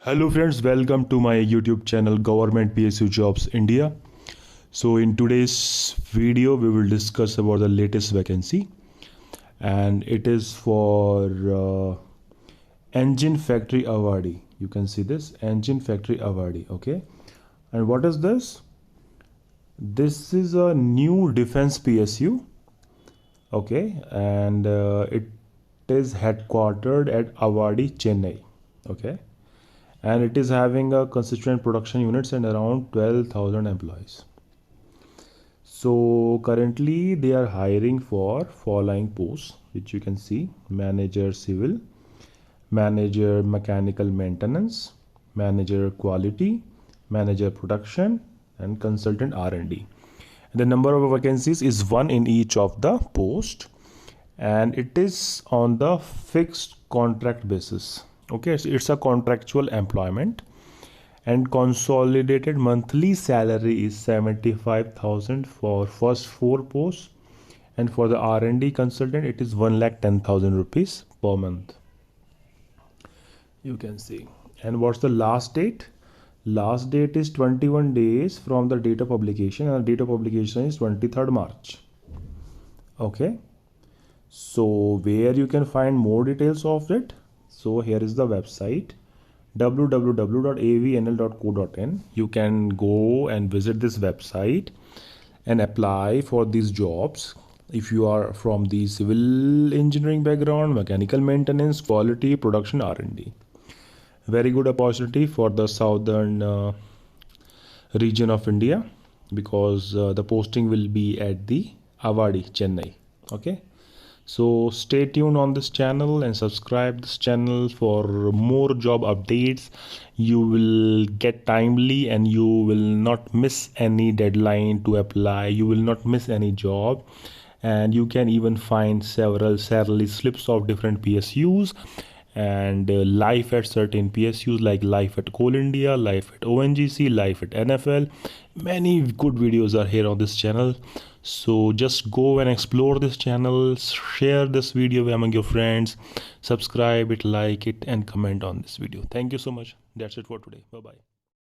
Hello friends, welcome to my YouTube channel Government PSU Jobs India. So in today's video we will discuss about the latest vacancy, and it is for engine factory Avadi. You can see this engine factory Avadi. Okay, and what is this? This is a new defense PSU. Okay, and it is headquartered at Avadi, Chennai. Okay, and it is having a consistent production units and around 12,000 employees. So currently they are hiring for following posts, which you can see: manager civil, manager mechanical maintenance, manager quality, manager production, and consultant R&D. The number of vacancies is one in each of the post, and it is on the fixed contract basis. Okay, so it's a contractual employment, and consolidated monthly salary is 75,000 for first four posts, and for the R&D consultant it is 1,10,000 rupees per month. You can see. And what's the last date? Last date is 21 days from the date of publication, and the date of publication is 23rd March. Okay, so where you can find more details of it? So here is the website www.avnl.co.in. You can go and visit this website and apply for these jobs. If you are from the civil engineering background, mechanical maintenance, quality, production, R&D. Very good opportunity for the southern region of India, because the posting will be at the Avadi, Chennai. Okay, so stay tuned on this channel and subscribe this channel for more job updates. You will get timely and you will not miss any deadline to apply. You will not miss any job, and you can even find several salary slips of different PSUs and life at certain PSUs like life at Coal India, life at ONGC, life at NFL. Many good videos are here on this channel. So just go and explore this channel, share this video among your friends, subscribe it, like it, and comment on this video. Thank you so much. That's it for today. Bye bye.